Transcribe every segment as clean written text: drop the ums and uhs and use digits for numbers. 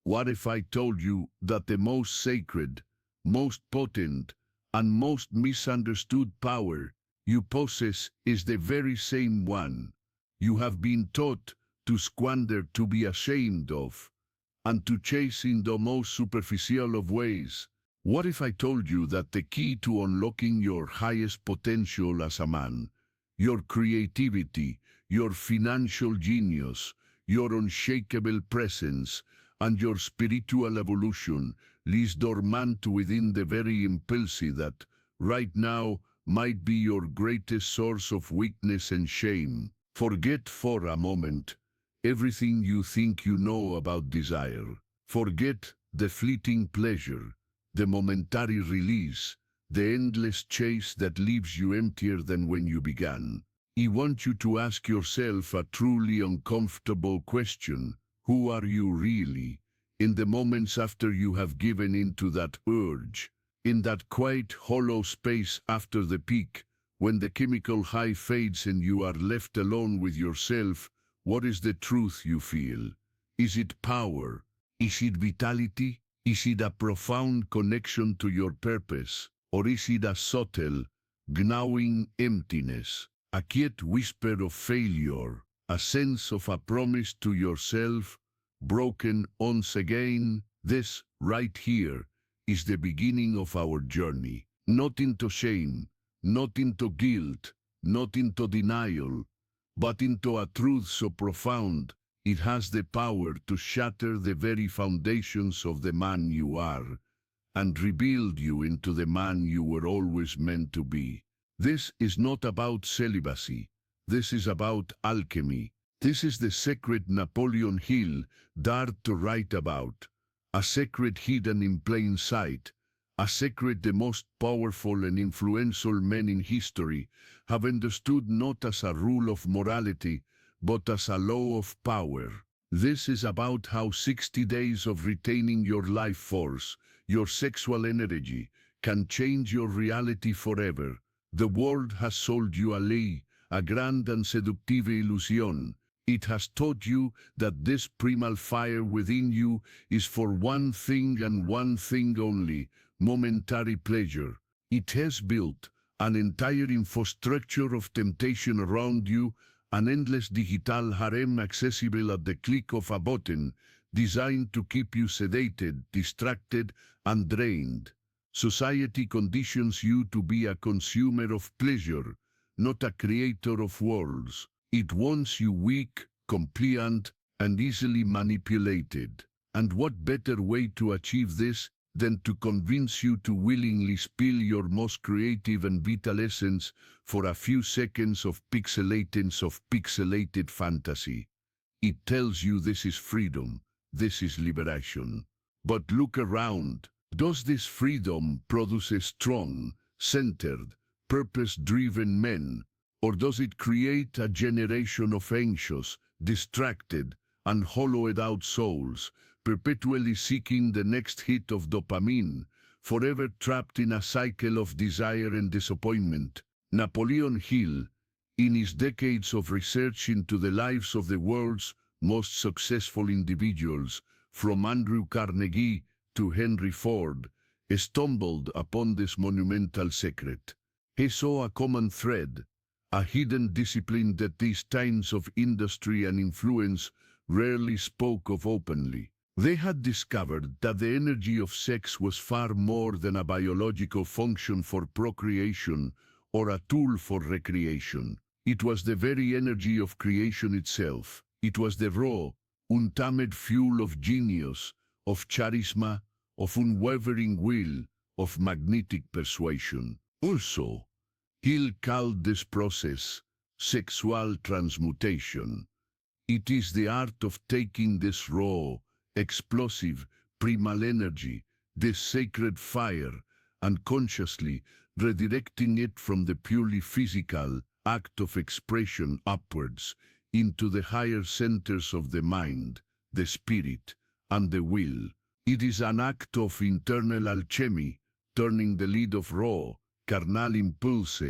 What if I told you that the most sacred, most potent, and most misunderstood power you possess is the very same one you have been taught to squander, to be ashamed of, and to chase in the most superficial of ways? What if I told you that the key to unlocking your highest potential as a man, your creativity, your financial genius, your unshakable presence, and your spiritual evolution lies dormant within the very impulse that, right now, might be your greatest source of weakness and shame? Forget for a moment everything you think you know about desire. Forget the fleeting pleasure, the momentary release, the endless chase that leaves you emptier than when you began. I want you to ask yourself a truly uncomfortable question. Who are you really? In the moments after you have given in to that urge, in that quiet, hollow space after the peak, when the chemical high fades and you are left alone with yourself, what is the truth you feel? Is it power? Is it vitality? Is it a profound connection to your purpose? Or is it a subtle, gnawing emptiness? A quiet whisper of failure, a sense of a promise to yourself, broken once again? This, right here, is the beginning of our journey. Not into shame, not into guilt, not into denial, but into a truth so profound, it has the power to shatter the very foundations of the man you are, and rebuild you into the man you were always meant to be. This is not about celibacy. This is about alchemy. This is the secret Napoleon Hill dared to write about. A secret hidden in plain sight. A secret the most powerful and influential men in history have understood not as a rule of morality, but as a law of power. This is about how 60 days of retaining your life force, your sexual energy, can change your reality forever. The world has sold you a lie, a grand and seductive illusion. It has taught you that this primal fire within you is for one thing and one thing only, momentary pleasure. It has built an entire infrastructure of temptation around you, an endless digital harem accessible at the click of a button, designed to keep you sedated, distracted, and drained. Society conditions you to be a consumer of pleasure, not a creator of worlds. It wants you weak, compliant, and easily manipulated. And what better way to achieve this than to convince you to willingly spill your most creative and vital essence for a few seconds of pixelated fantasy? It tells you this is freedom, this is liberation. But look around. Does this freedom produce strong, centered, purpose-driven men, or does it create a generation of anxious, distracted, and hollowed-out souls, perpetually seeking the next hit of dopamine, forever trapped in a cycle of desire and disappointment? Napoleon Hill, in his decades of research into the lives of the world's most successful individuals, from Andrew Carnegie to Henry Ford, stumbled upon this monumental secret. He saw a common thread, a hidden discipline that these titans of industry and influence rarely spoke of openly. They had discovered that the energy of sex was far more than a biological function for procreation or a tool for recreation. It was the very energy of creation itself. It was the raw, untamed fuel of genius, of charisma, of unwavering will, of magnetic persuasion. Also, Hill called this process sexual transmutation. It is the art of taking this raw, explosive, primal energy, this sacred fire, and consciously redirecting it from the purely physical act of expression upwards into the higher centers of the mind, the spirit, and the will. It is an act of internal alchemy, turning the lead of raw, carnal impulse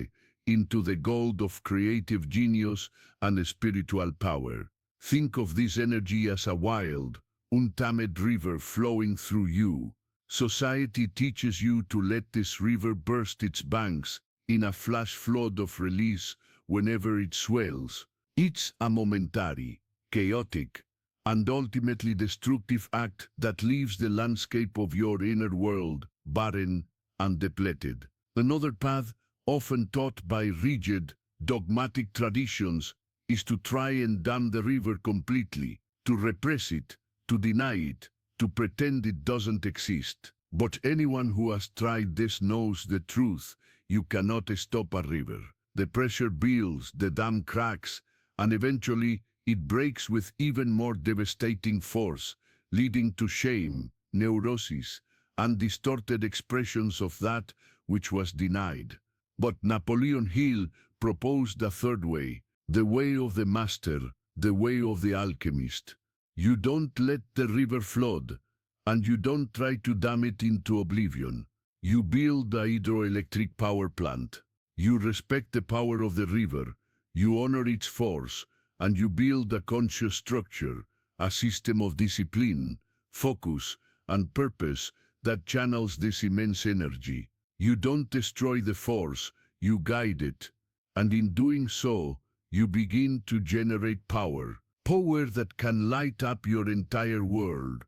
into the gold of creative genius and spiritual power. Think of this energy as a wild, untamed river flowing through you. Society teaches you to let this river burst its banks in a flash flood of release whenever it swells. It's a momentary, chaotic, and ultimately destructive act that leaves the landscape of your inner world barren and depleted. Another path, often taught by rigid, dogmatic traditions, is to try and dam the river completely, to repress it, to deny it, to pretend it doesn't exist. But anyone who has tried this knows the truth. You cannot stop a river. The pressure builds, the dam cracks, and eventually it breaks with even more devastating force, leading to shame, neurosis, and distorted expressions of that which was denied. But Napoleon Hill proposed a third way, the way of the master, the way of the alchemist. You don't let the river flood, and you don't try to dam it into oblivion. You build a hydroelectric power plant. You respect the power of the river, you honor its force, and you build a conscious structure, a system of discipline, focus, and purpose that channels this immense energy. You don't destroy the force, you guide it, and in doing so, you begin to generate power. Power that can light up your entire world.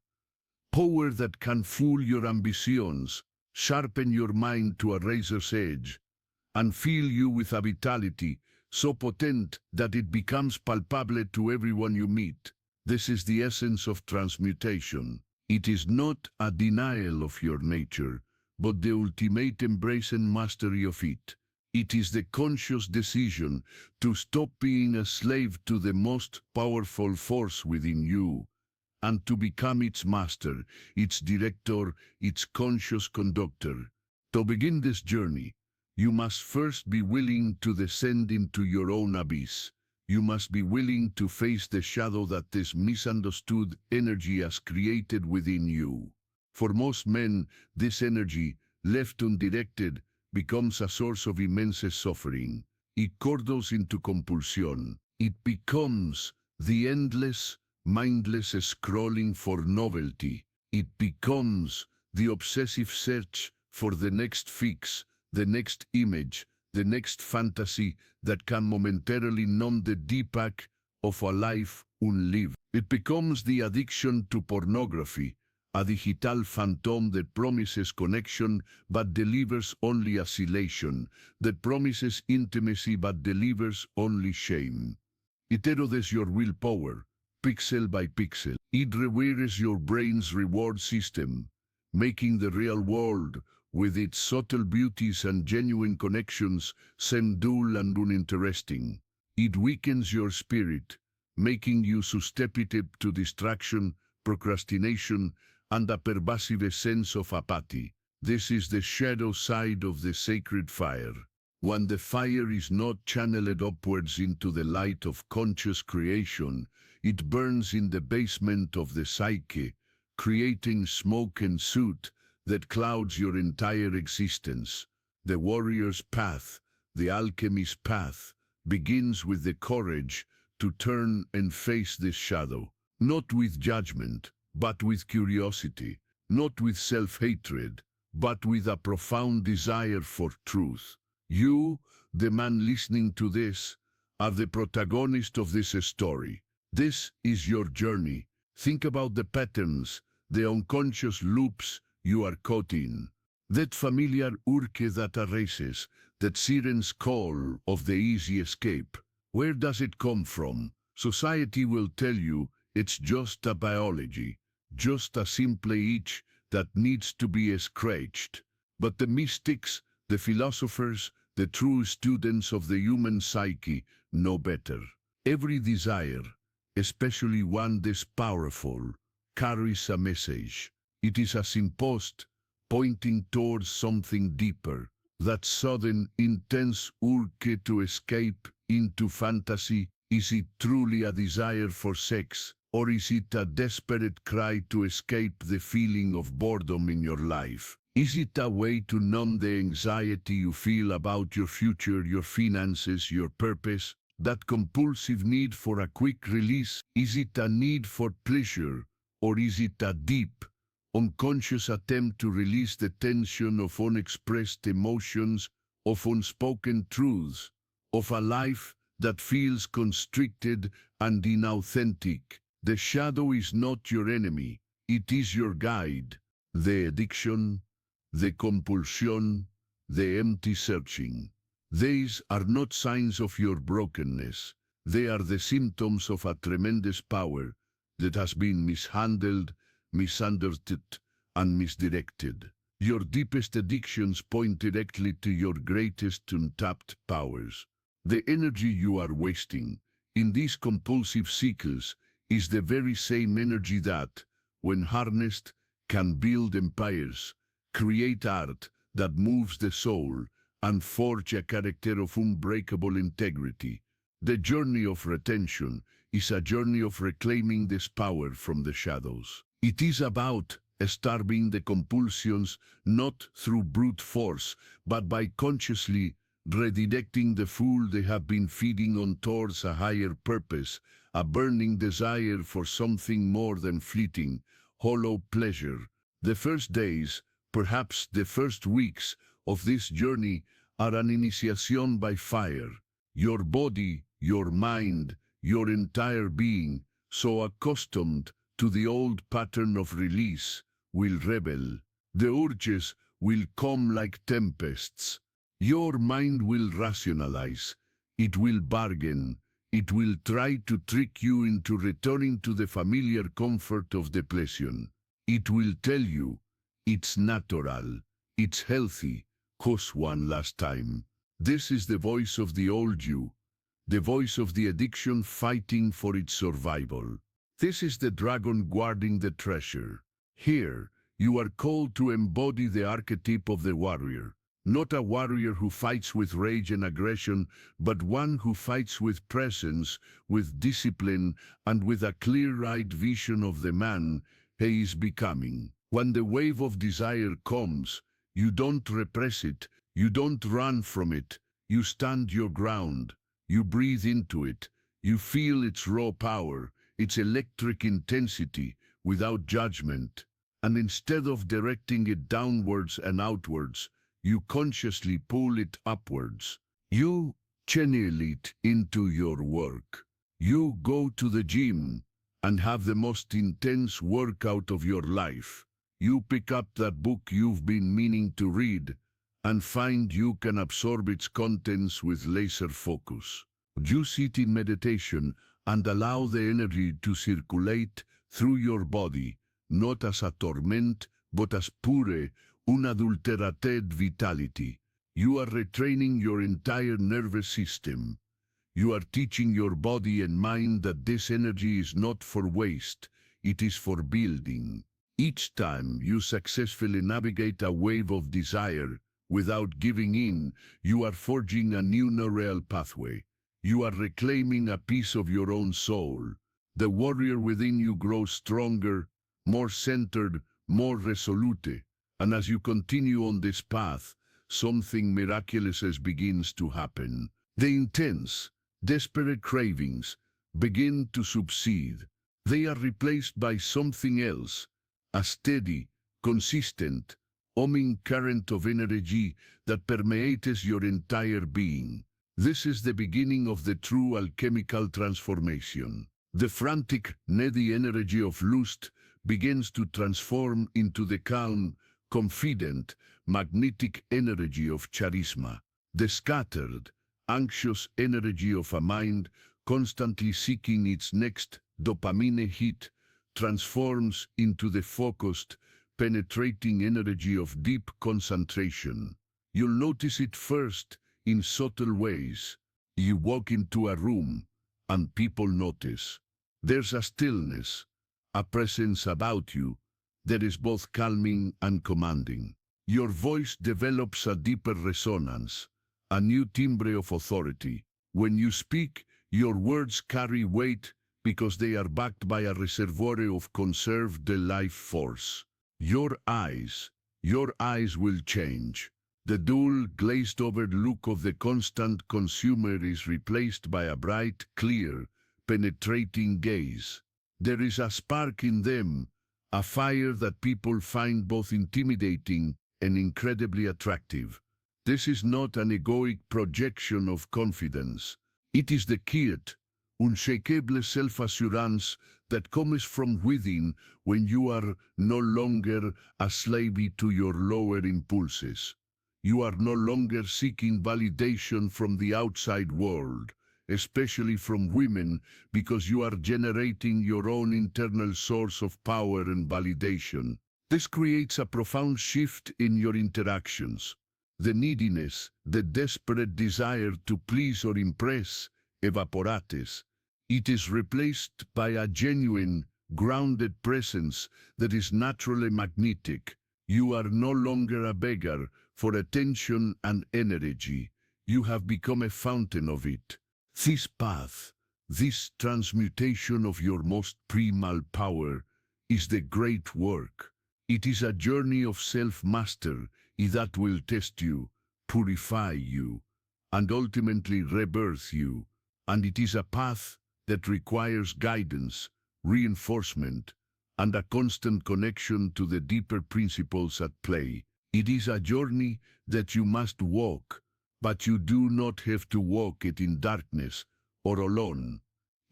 Power that can fuel your ambitions, sharpen your mind to a razor's edge, and fill you with a vitality so potent that it becomes palpable to everyone you meet. This is the essence of transmutation. It is not a denial of your nature, but the ultimate embrace and mastery of it. It is the conscious decision to stop being a slave to the most powerful force within you, and to become its master, its director, its conscious conductor. To begin this journey, you must first be willing to descend into your own abyss. You must be willing to face the shadow that this misunderstood energy has created within you. For most men, this energy, left undirected, becomes a source of immense suffering. It curdles into compulsion. It becomes the endless, mindless scrolling for novelty. It becomes the obsessive search for the next fix, the next image, the next fantasy that can momentarily numb the deep ache of a life unlived. It becomes the addiction to pornography, a digital phantom that promises connection but delivers only oscillation, that promises intimacy but delivers only shame. It erodes your willpower, pixel by pixel. It rewires your brain's reward system, making the real world, with its subtle beauties and genuine connections, seem dull and uninteresting. It weakens your spirit, making you susceptible to distraction, procrastination, and a pervasive sense of apathy. This is the shadow side of the sacred fire. When the fire is not channeled upwards into the light of conscious creation, it burns in the basement of the psyche, creating smoke and soot that clouds your entire existence. The warrior's path, the alchemist's path, begins with the courage to turn and face this shadow, not with judgment, but with curiosity, not with self-hatred, but with a profound desire for truth. You, the man listening to this, are the protagonist of this story. This is your journey. Think about the patterns, the unconscious loops you are caught in. That familiar urge that erases, that siren's call of the easy escape. Where does it come from? Society will tell you it's just a biology, just a simple itch that needs to be scratched. But the mystics, the philosophers, the true students of the human psyche know better. Every desire, especially one this powerful, carries a message. It is a signpost pointing towards something deeper. That sudden, intense urge to escape into fantasy, is it truly a desire for sex, or is it a desperate cry to escape the feeling of boredom in your life? Is it a way to numb the anxiety you feel about your future, your finances, your purpose? That compulsive need for a quick release, is it a need for pleasure, Or is it a deep, unconscious attempt to release the tension of unexpressed emotions, of unspoken truths, of a life that feels constricted and inauthentic? The shadow is not your enemy, it is your guide. The addiction, the compulsion, the empty searching. These are not signs of your brokenness. They are the symptoms of a tremendous power that has been mishandled, misunderstood, and misdirected. Your deepest addictions point directly to your greatest untapped powers. The energy you are wasting in these compulsive cycles is the very same energy that, when harnessed, can build empires, create art that moves the soul, and forge a character of unbreakable integrity. The journey of retention is a journey of reclaiming this power from the shadows. It is about starving the compulsions not through brute force, but by consciously redirecting the food they have been feeding on towards a higher purpose, a burning desire for something more than fleeting, hollow pleasure. The first days, perhaps the first weeks of this journey, are an initiation by fire. Your body, your mind, your entire being, so accustomed to the old pattern of release, will rebel. The urges will come like tempests. Your mind will rationalize. It will bargain. It will try to trick you into returning to the familiar comfort of depletion. It will tell you, it's natural, it's healthy, just one last time. This is the voice of the old you, the voice of the addiction fighting for its survival. This is the dragon guarding the treasure. Here, you are called to embody the archetype of the warrior. Not a warrior who fights with rage and aggression, but one who fights with presence, with discipline, and with a clear-eyed vision of the man he is becoming. When the wave of desire comes, you don't repress it, you don't run from it, you stand your ground, you breathe into it, you feel its raw power, its electric intensity, without judgment. And instead of directing it downwards and outwards, you consciously pull it upwards. You channel it into your work. You go to the gym and have the most intense workout of your life. You pick up that book you've been meaning to read and find you can absorb its contents with laser focus. You sit in meditation and allow the energy to circulate through your body, not as a torment, but as pure, unadulterated vitality. You are retraining your entire nervous system. You are teaching your body and mind that this energy is not for waste, it is for building. Each time you successfully navigate a wave of desire without giving in, you are forging a new neural pathway. You are reclaiming a piece of your own soul. The warrior within you grows stronger, more centered, more resolute. And as you continue on this path, something miraculous begins to happen. The intense, desperate cravings begin to subside. They are replaced by something else, a steady, consistent, humming current of energy that permeates your entire being. This is the beginning of the true alchemical transformation. The frantic, needy energy of lust begins to transform into the calm, confident, magnetic energy of charisma. The scattered, anxious energy of a mind constantly seeking its next dopamine hit transforms into the focused, penetrating energy of deep concentration. You'll notice it first in subtle ways. You walk into a room and people notice. There's a stillness, a presence about you that is both calming and commanding. Your voice develops a deeper resonance, a new timbre of authority. When you speak, your words carry weight because they are backed by a reservoir of conserved life force. Your eyes will change. The dull, glazed-over look of the constant consumer is replaced by a bright, clear, penetrating gaze. There is a spark in them, a fire that people find both intimidating and incredibly attractive. This is not an egoic projection of confidence. It is the quiet, unshakable self-assurance that comes from within when you are no longer a slave to your lower impulses. You are no longer seeking validation from the outside world, especially from women, because you are generating your own internal source of power and validation. This creates a profound shift in your interactions. The neediness, the desperate desire to please or impress, evaporates. It is replaced by a genuine, grounded presence that is naturally magnetic. You are no longer a beggar for attention and energy. You have become a fountain of it. This path, this transmutation of your most primal power, is the great work. It is a journey of self-mastery that will test you, purify you, and ultimately rebirth you. And it is a path that requires guidance, reinforcement, and a constant connection to the deeper principles at play. It is a journey that you must walk, but you do not have to walk it in darkness or alone.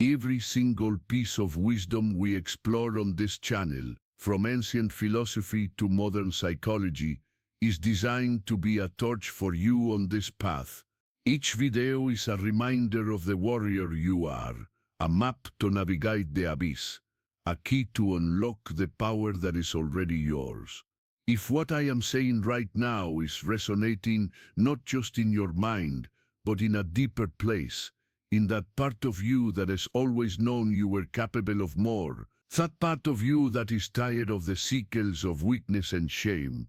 Every single piece of wisdom we explore on this channel, from ancient philosophy to modern psychology, is designed to be a torch for you on this path. Each video is a reminder of the warrior you are, a map to navigate the abyss, a key to unlock the power that is already yours. If what I am saying right now is resonating not just in your mind, but in a deeper place, in that part of you that has always known you were capable of more, that part of you that is tired of the cycles of weakness and shame,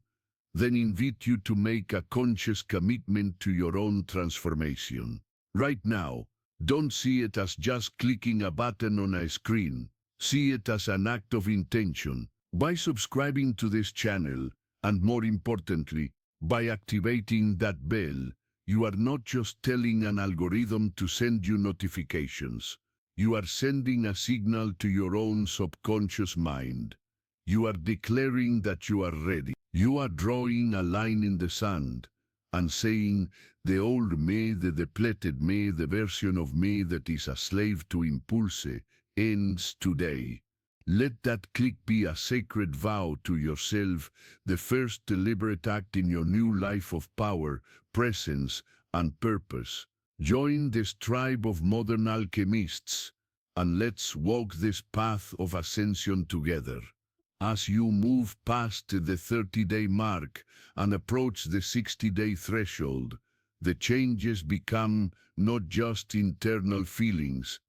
then invite you to make a conscious commitment to your own transformation. Right now, don't see it as just clicking a button on a screen. See it as an act of intention. By subscribing to this channel, and more importantly, by activating that bell, you are not just telling an algorithm to send you notifications. You are sending a signal to your own subconscious mind. You are declaring that you are ready. You are drawing a line in the sand and saying, the old me, the depleted me, the version of me that is a slave to impulse, ends today. Let that click be a sacred vow to yourself, the first deliberate act in your new life of power, presence, and purpose. Join this tribe of modern alchemists, and let's walk this path of ascension together. As you move past the 30-day mark and approach the 60-day threshold, the changes become not just internal feelings,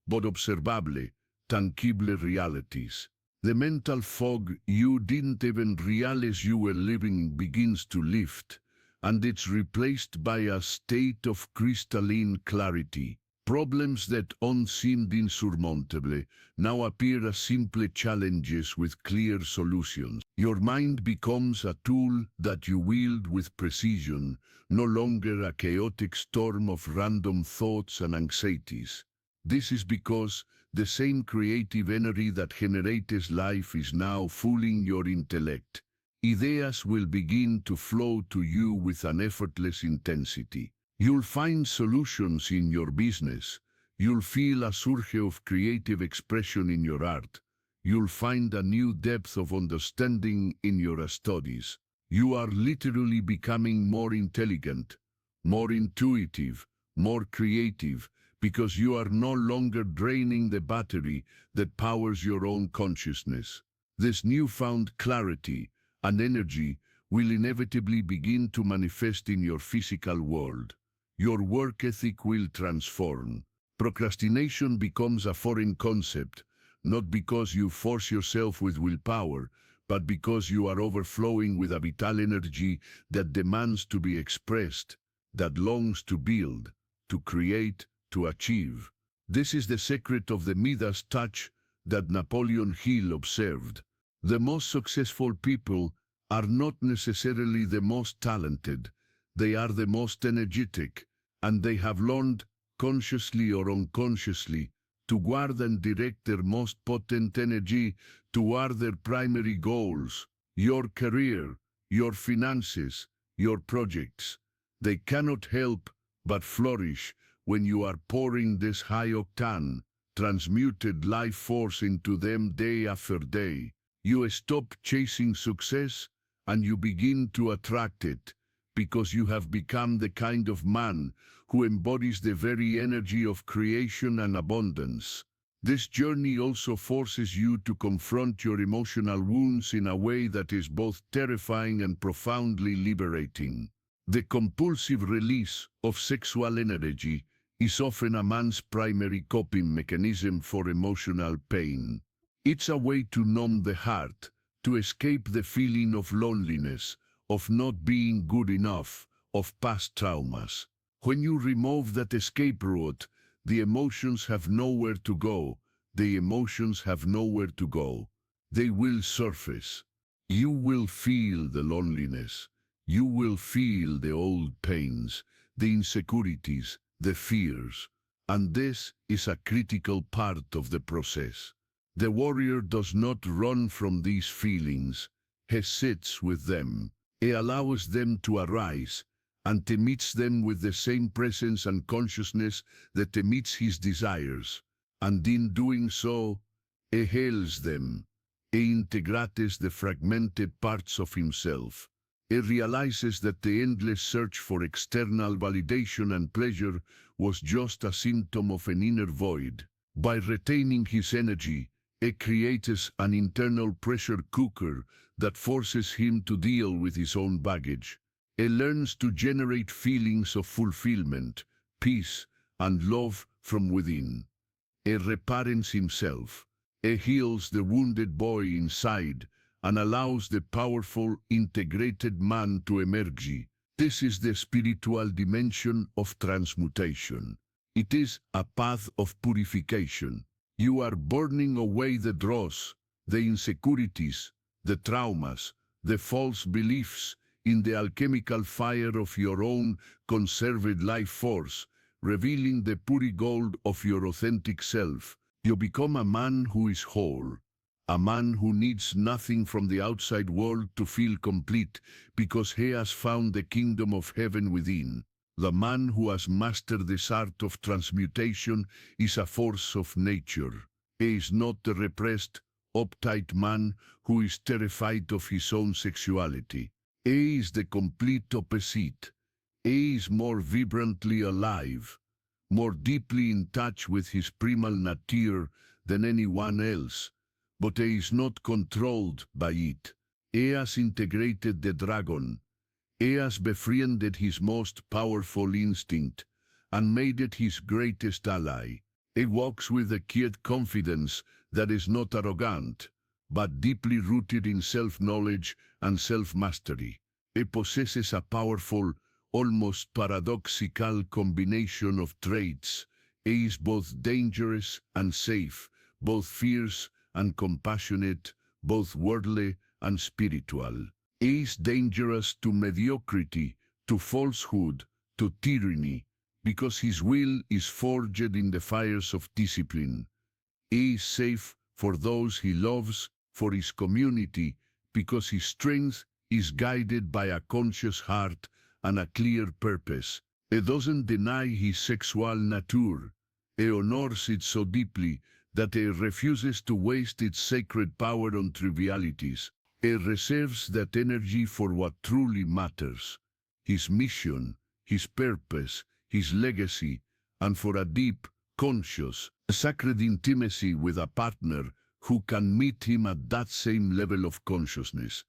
but observable, tangible realities. The mental fog you didn't even realize you were living begins to lift, and it's replaced by a state of crystalline clarity. Problems that once seemed insurmountable now appear as simple challenges with clear solutions. Your mind becomes a tool that you wield with precision, no longer a chaotic storm of random thoughts and anxieties. This is because the same creative energy that generates life is now fueling your intellect. Ideas will begin to flow to you with an effortless intensity. You'll find solutions in your business. You'll feel a surge of creative expression in your art. You'll find a new depth of understanding in your studies. You are literally becoming more intelligent, more intuitive, more creative, because you are no longer draining the battery that powers your own consciousness. This newfound clarity and energy will inevitably begin to manifest in your physical world. Your work ethic will transform. Procrastination becomes a foreign concept, not because you force yourself with willpower, but because you are overflowing with a vital energy that demands to be expressed, that longs to build, to create, to achieve. This is the secret of the Midas touch that Napoleon Hill observed. The most successful people are not necessarily the most talented. They are the most energetic, and they have learned, consciously or unconsciously, to guard and direct their most potent energy toward their primary goals, your career, your finances, your projects. They cannot help but flourish when you are pouring this high-octane, transmuted life force into them day after day. You stop chasing success and you begin to attract it, because you have become the kind of man who embodies the very energy of creation and abundance. This journey also forces you to confront your emotional wounds in a way that is both terrifying and profoundly liberating. The compulsive release of sexual energy is often a man's primary coping mechanism for emotional pain. It's a way to numb the heart, to escape the feeling of loneliness, of not being good enough, of past traumas. When you remove that escape route, the emotions have nowhere to go. The emotions have nowhere to go. They will surface. You will feel the loneliness. You will feel the old pains, the insecurities, the fears. And this is a critical part of the process. The warrior does not run from these feelings. He sits with them. He allows them to arise, and emits them with the same presence and consciousness that emits his desires. And in doing so, he heals them. He integrates the fragmented parts of himself. He realizes that the endless search for external validation and pleasure was just a symptom of an inner void. By retaining his energy, he creates an internal pressure cooker that forces him to deal with his own baggage. He learns to generate feelings of fulfillment, peace, and love from within. He repairs himself. He heals the wounded boy inside and allows the powerful, integrated man to emerge. This is the spiritual dimension of transmutation. It is a path of purification. You are burning away the dross, the insecurities, the traumas, the false beliefs in the alchemical fire of your own conserved life force, revealing the pure gold of your authentic self. You become a man who is whole, a man who needs nothing from the outside world to feel complete because he has found the kingdom of heaven within. The man who has mastered this art of transmutation is a force of nature. He is not the repressed, uptight man who is terrified of his own sexuality. He is the complete opposite. He is more vibrantly alive, more deeply in touch with his primal nature than anyone else, but he is not controlled by it. He has integrated the dragon. He has befriended his most powerful instinct and made it his greatest ally. He walks with a quiet confidence that is not arrogant, but deeply rooted in self-knowledge and self-mastery. He possesses a powerful, almost paradoxical combination of traits. He is both dangerous and safe, both fierce and compassionate, both worldly and spiritual. He is dangerous to mediocrity, to falsehood, to tyranny, because his will is forged in the fires of discipline. He is safe for those he loves, for his community, because his strength is guided by a conscious heart and a clear purpose. He doesn't deny his sexual nature. He honors it so deeply that he refuses to waste its sacred power on trivialities. He reserves that energy for what truly matters, his mission, his purpose, his legacy, and for a deep, conscious, sacred intimacy with a partner who can meet him at that same level of consciousness.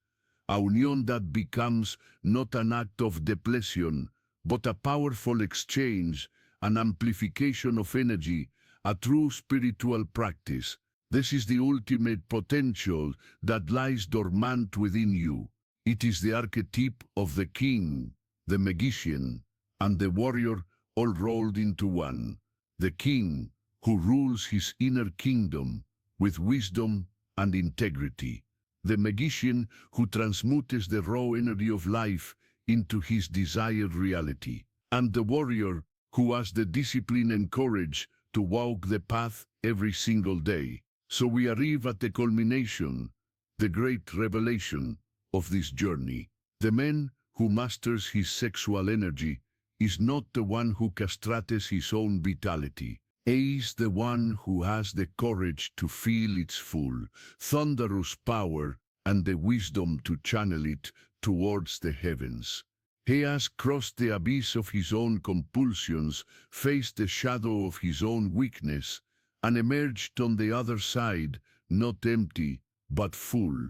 A union that becomes not an act of depletion, but a powerful exchange, an amplification of energy, a true spiritual practice. This is the ultimate potential that lies dormant within you. It is the archetype of the king, the magician, and the warrior all rolled into one. The king, who rules his inner kingdom with wisdom and integrity. The magician, who transmutes the raw energy of life into his desired reality. And the warrior, who has the discipline and courage to walk the path every single day. So we arrive at the culmination, the great revelation of this journey. The man who masters his sexual energy is not the one who castrates his own vitality. He is the one who has the courage to feel its full, thunderous power and the wisdom to channel it towards the heavens. He has crossed the abyss of his own compulsions, faced the shadow of his own weakness, and emerged on the other side, not empty, but full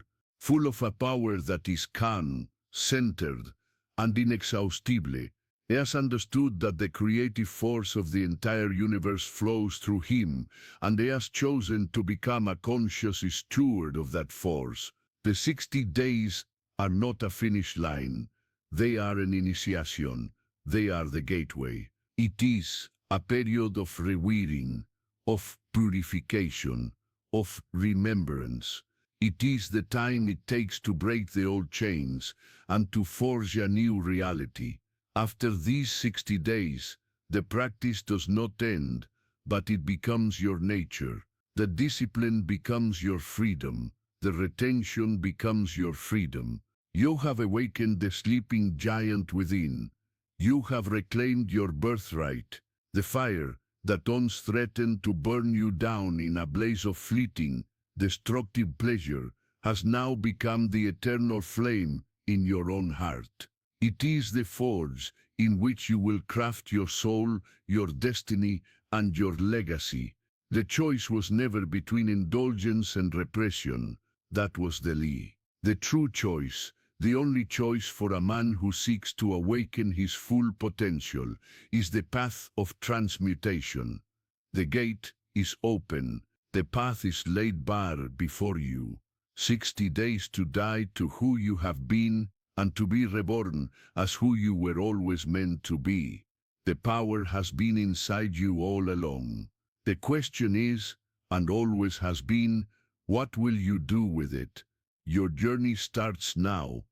of a power that is calm, centered, and inexhaustible. He has understood that the creative force of the entire universe flows through him, and he has chosen to become a conscious steward of that force. The 60 days are not a finish line. They are an initiation. They are the gateway. It is a period of rewiring, of purification, of remembrance. It is the time it takes to break the old chains and to forge a new reality. After these 60 days, the practice does not end, but it becomes your nature. The discipline becomes your freedom. The retention becomes your freedom. You have awakened the sleeping giant within. You have reclaimed your birthright. The fire that once threatened to burn you down in a blaze of fleeting, destructive pleasure has now become the eternal flame in your own heart. It is the forge in which you will craft your soul, your destiny, and your legacy. The choice was never between indulgence and repression. That was the lie. The true choice, the only choice for a man who seeks to awaken his full potential, is the path of transmutation. The gate is open. The path is laid bare before you. 60 days to die to who you have been and to be reborn as who you were always meant to be. The power has been inside you all along. The question is, and always has been, what will you do with it? Your journey starts now.